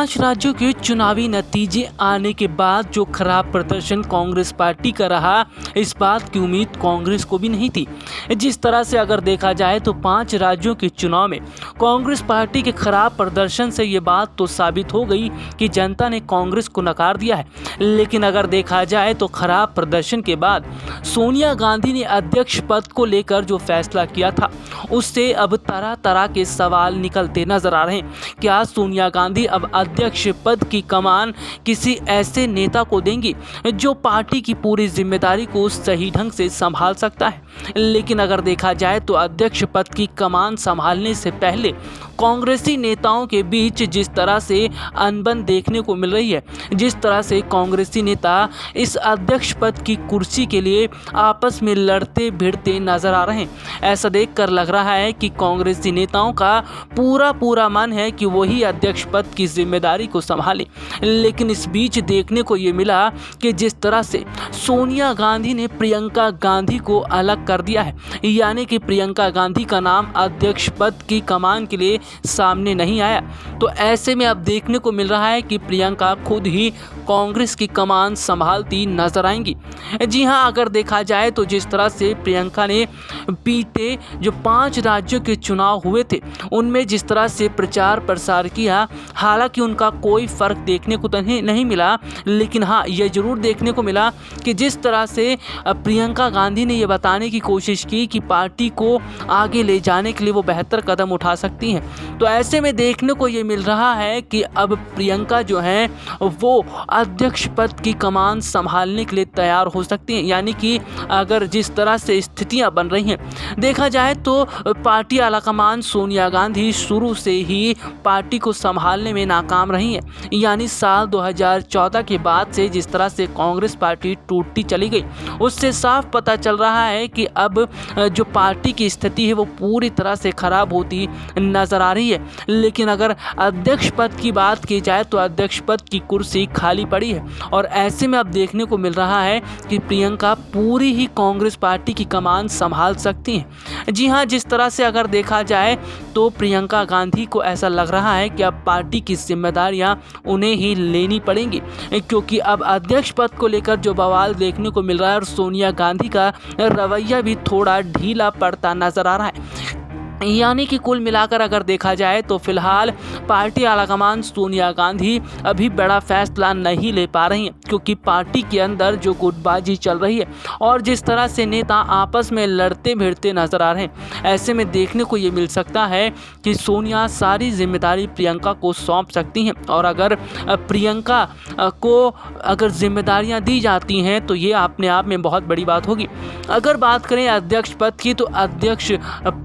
5 राज्यों के चुनावी नतीजे आने के बाद जो खराब प्रदर्शन कांग्रेस पार्टी का रहा, इस बात की उम्मीद कांग्रेस को भी नहीं थी। जिस तरह से अगर देखा जाए तो 5 राज्यों के चुनाव में कांग्रेस पार्टी के खराब प्रदर्शन से ये बात तो साबित हो गई कि जनता ने कांग्रेस को नकार दिया है। लेकिन अगर देखा जाए तो खराब प्रदर्शन के बाद सोनिया गांधी ने अध्यक्ष पद को लेकर जो फैसला किया था, उससे अब तरह तरह के सवाल निकलते नजर आ रहे हैं। क्या सोनिया गांधी अब अध्यक्ष पद की कमान किसी ऐसे नेता को देंगी जो पार्टी की पूरी जिम्मेदारी को सही ढंग से संभाल सकता है? लेकिन अगर देखा जाए तो अध्यक्ष पद की कमान संभालने से पहले कांग्रेसी नेताओं के बीच जिस तरह से अनबन देखने को मिल रही है, जिस तरह से कांग्रेसी नेता इस अध्यक्ष पद की कुर्सी के लिए आपस में लड़ते भिड़ते नजर आ रहे हैं, ऐसा देखकर लग रहा है कि कांग्रेसी नेताओं का पूरा मन है कि वही अध्यक्ष पद की जिम्मेदारी को संभाले। लेकिन इस बीच देखने को ये मिला कि जिस तरह से सोनिया गांधी ने प्रियंका गांधी को अलग कर दिया है, यानी कि प्रियंका गांधी का नाम अध्यक्ष पद की कमान के लिए सामने नहीं आया, तो ऐसे में अब देखने को मिल रहा है कि प्रियंका खुद ही कांग्रेस की कमान संभालती नजर आएंगी। जी हां, अगर देखा जाए तो जिस तरह से प्रियंका ने बीते जो 5 राज्यों के चुनाव हुए थे उनमें जिस तरह से प्रचार प्रसार किया, हालांकि उनका कोई फर्क देखने को नहीं मिला, लेकिन हाँ, यह जरूर देखने को मिला कि जिस तरह से प्रियंका गांधी ने यह बताने की कोशिश की कि पार्टी को आगे ले जाने के लिए वो बेहतर कदम उठा सकती हैं। तो ऐसे में देखने को ये मिल रहा है कि अब प्रियंका जो है वो अध्यक्ष पद की कमान संभालने के लिए तैयार हो सकती हैं। यानी कि अगर जिस तरह से स्थितियां बन रही हैं, देखा जाए तो पार्टी आलाकमान सोनिया गांधी शुरू से ही पार्टी को संभालने में नाकाम रही है। यानी साल 2014 के बाद से जिस तरह से कांग्रेस पार्टी टूटती चली गई, उससे साफ पता चल रहा है कि अब जो पार्टी की स्थिति है वो पूरी तरह से खराब होती नजर आ रही है। लेकिन अगर अध्यक्ष पद की बात की जाए तो अध्यक्ष पद की कुर्सी खाली पड़ी है और ऐसे में अब देखने को मिल रहा है कि प्रियंका पूरी ही कांग्रेस पार्टी की कमान संभाल सकती हैं। जी हाँ, जिस तरह से अगर देखा जाए तो प्रियंका गांधी को ऐसा लग रहा है कि अब पार्टी की जिम्मेदारियां उन्हें ही लेनी पड़ेंगी, क्योंकि अब अध्यक्ष पद को लेकर जो बवाल देखने को मिल रहा है और सोनिया गांधी का रवैया भी थोड़ा ढीला पड़ता नजर आ रहा है। यानी कि कुल मिलाकर अगर देखा जाए तो फिलहाल पार्टी आलाकमान सोनिया गांधी अभी बड़ा फैसला नहीं ले पा रही हैं, क्योंकि पार्टी के अंदर जो गुटबाजी चल रही है और जिस तरह से नेता आपस में लड़ते भिड़ते नजर आ रहे हैं, ऐसे में देखने को ये मिल सकता है कि सोनिया सारी जिम्मेदारी प्रियंका को सौंप सकती हैं। और अगर प्रियंका को अगर जिम्मेदारियां दी जाती हैं तो ये अपने आप में बहुत बड़ी बात होगी। अगर बात करें अध्यक्ष पद की, तो अध्यक्ष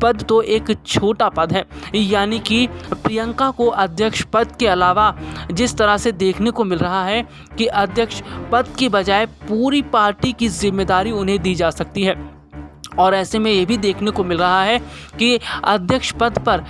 पद तो एक छोटा पद है, यानी कि प्रियंका को अध्यक्ष पद के अलावा जिस तरह से देखने को मिल रहा है कि अध्यक्ष पद की बजाय पूरी पार्टी की जिम्मेदारी उन्हें दी जा सकती है। और ऐसे में ये भी देखने को मिल रहा है कि अध्यक्ष पद पर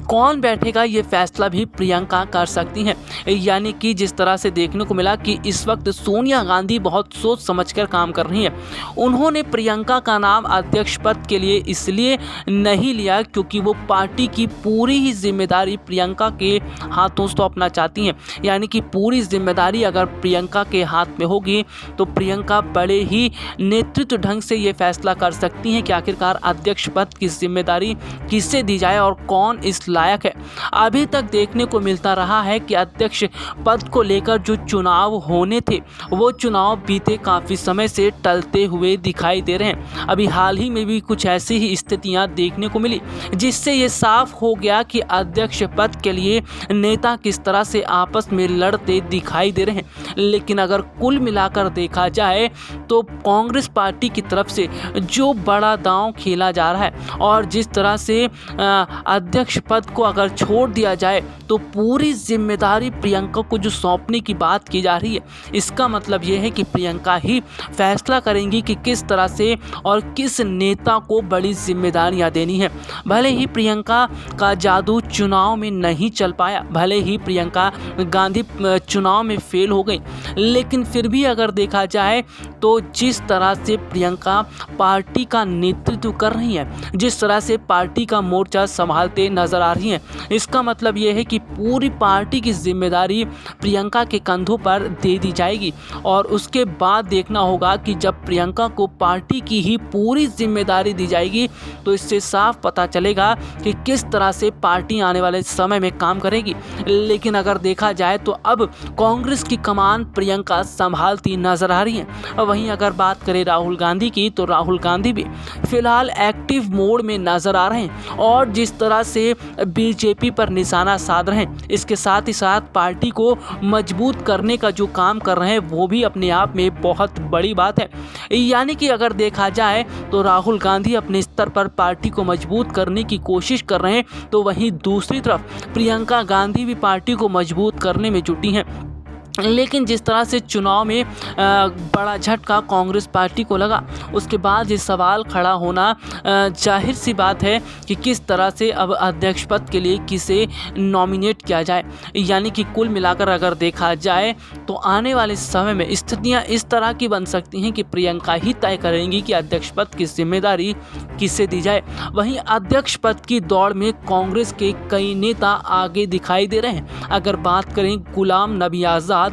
कौन बैठेगा, ये फैसला भी प्रियंका कर सकती हैं। यानी कि जिस तरह से देखने को मिला कि इस वक्त सोनिया गांधी बहुत सोच समझकर काम कर रही हैं। उन्होंने प्रियंका का नाम अध्यक्ष पद के लिए इसलिए नहीं लिया क्योंकि वो पार्टी की पूरी ही जिम्मेदारी प्रियंका के हाथों सौंपना चाहती हैं। यानी कि पूरी जिम्मेदारी अगर प्रियंका के हाथ में होगी तो प्रियंका बड़े ही नेतृत्व ढंग से ये फैसला कर सकती हैं कि आखिरकार अध्यक्ष पद की जिम्मेदारी किससे दी जाए और कौन इस लायक है। अभी तक देखने को मिलता रहा है कि अध्यक्ष पद को लेकर जो चुनाव होने थे वो चुनाव बीते काफ़ी समय से टलते हुए दिखाई दे रहे हैं। अभी हाल ही में भी कुछ ऐसी ही स्थितियां देखने को मिली, जिससे ये साफ हो गया कि अध्यक्ष पद के लिए नेता किस तरह से आपस में लड़ते दिखाई दे रहे हैं। लेकिन अगर कुल मिलाकर देखा जाए तो कांग्रेस पार्टी की तरफ से जो बड़ा दांव खेला जा रहा है और जिस तरह से अध्यक्ष पद को अगर छोड़ दिया जाए तो पूरी जिम्मेदारी प्रियंका को जो सौंपने की बात की जा रही है, इसका मतलब ये है कि प्रियंका ही फैसला करेंगी कि किस तरह से और किस नेता को बड़ी जिम्मेदारियां देनी है। भले ही प्रियंका का जादू चुनाव में नहीं चल पाया, भले ही प्रियंका गांधी चुनाव में फेल हो गई, लेकिन फिर भी अगर देखा जाए तो जिस तरह से प्रियंका पार्टी का का नेतृत्व कर रही हैं, जिस तरह से पार्टी का मोर्चा संभालते नजर आ रही हैं, इसका मतलब ये है कि पूरी पार्टी की जिम्मेदारी प्रियंका के कंधों पर दे दी जाएगी। और उसके बाद देखना होगा कि जब प्रियंका को पार्टी की ही पूरी जिम्मेदारी दी जाएगी तो इससे साफ पता चलेगा कि किस तरह से पार्टी आने वाले समय में काम करेगी। लेकिन अगर देखा जाए तो अब कांग्रेस की कमान प्रियंका संभालती नजर आ रही है। वहीं अगर बात करें राहुल गांधी की, तो राहुल गांधी भी फिलहाल एक्टिव मोड में नजर आ रहे हैं और जिस तरह से बीजेपी पर निशाना साध रहे हैं, इसके साथ ही साथ पार्टी को मजबूत करने का जो काम कर रहे हैं वो भी अपने आप में बहुत बड़ी बात है। यानी कि अगर देखा जाए तो राहुल गांधी अपने स्तर पर पार्टी को मजबूत करने की कोशिश कर रहे हैं, तो वहीं दूसरी तरफ प्रियंका गांधी भी पार्टी को मजबूत करने में जुटी हैं। लेकिन जिस तरह से चुनाव में बड़ा झटका कांग्रेस पार्टी को लगा, उसके बाद ये सवाल खड़ा होना जाहिर सी बात है कि किस तरह से अब अध्यक्ष पद के लिए किसे नॉमिनेट किया जाए। यानी कि कुल मिलाकर अगर देखा जाए तो आने वाले समय में स्थितियां इस तरह की बन सकती हैं कि प्रियंका ही तय करेंगी कि अध्यक्ष पद की जिम्मेदारी किसे दी जाए। वहीं अध्यक्ष पद की दौड़ में कांग्रेस के कई नेता आगे दिखाई दे रहे हैं। अगर बात करें गुलाम नबी आज़ाद,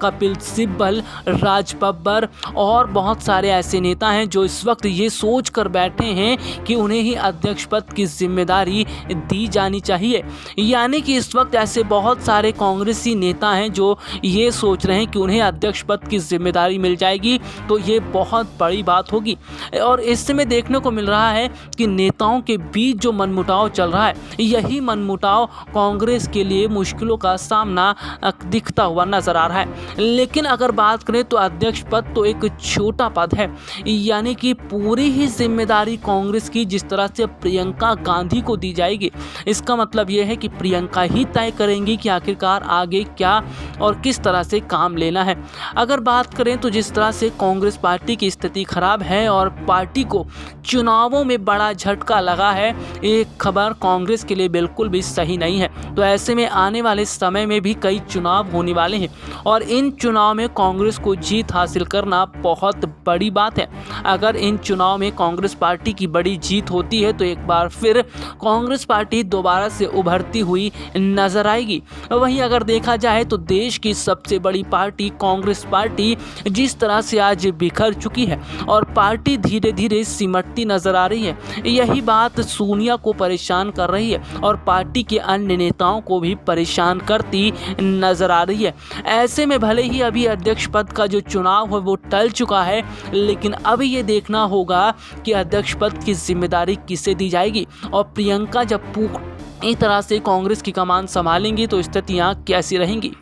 कपिल सिब्बल, राज बब्बर और बहुत सारे ऐसे नेता हैं जो इस वक्त ये सोच कर बैठे हैं कि उन्हें ही अध्यक्ष पद की जिम्मेदारी दी जानी चाहिए। यानी कि इस वक्त ऐसे बहुत सारे कांग्रेसी नेता हैं जो ये सोच रहे हैं कि उन्हें अध्यक्ष पद की जिम्मेदारी मिल जाएगी तो ये बहुत बड़ी बात होगी। और इस समय देखने को मिल रहा है कि नेताओं के बीच जो मनमुटाव चल रहा है, यही मनमुटाव कांग्रेस के लिए मुश्किलों का सामना दिखता हुआ नजर आ रहा है। लेकिन अगर बात करें तो अध्यक्ष पद तो एक छोटा पद है, यानी कि पूरी ही जिम्मेदारी कांग्रेस की जिस तरह से प्रियंका गांधी को दी जाएगी, इसका मतलब यह है कि प्रियंका ही तय करेंगी कि आखिरकार आगे क्या और किस तरह से काम लेना है। अगर बात करें तो जिस तरह से कांग्रेस पार्टी की स्थिति खराब है और पार्टी को चुनावों में बड़ा झटका लगा है, एक खबर कांग्रेस के लिए बिल्कुल भी सही नहीं है। तो ऐसे में आने वाले समय में भी कई चुनाव होने वाले हैं और इन चुनाव में कांग्रेस को जीत हासिल करना बहुत बड़ी बात है। अगर इन चुनाव में कांग्रेस पार्टी की बड़ी जीत होती है तो एक बार फिर कांग्रेस पार्टी दोबारा से उभरती हुई नजर आएगी। वहीं अगर देखा जाए तो देश की सबसे बड़ी पार्टी कांग्रेस पार्टी जिस तरह से आज बिखर चुकी है और पार्टी धीरे धीरे सिमटती नजर आ रही है, यही बात सोनिया को परेशान कर रही है और पार्टी के अन्य नेताओं को भी परेशान करती नजर आ रही है। ऐसे में भले ही अभी अध्यक्ष पद का जो चुनाव है वो टल चुका है, लेकिन अभी ये देखना होगा कि अध्यक्ष पद की जिम्मेदारी किसे दी जाएगी और प्रियंका जब पूरी तरह से कांग्रेस की कमान संभालेंगी तो स्थितियां कैसी रहेंगी।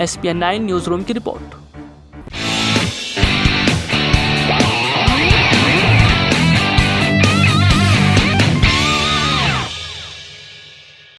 SPN 9 न्यूज़ रूम की रिपोर्ट।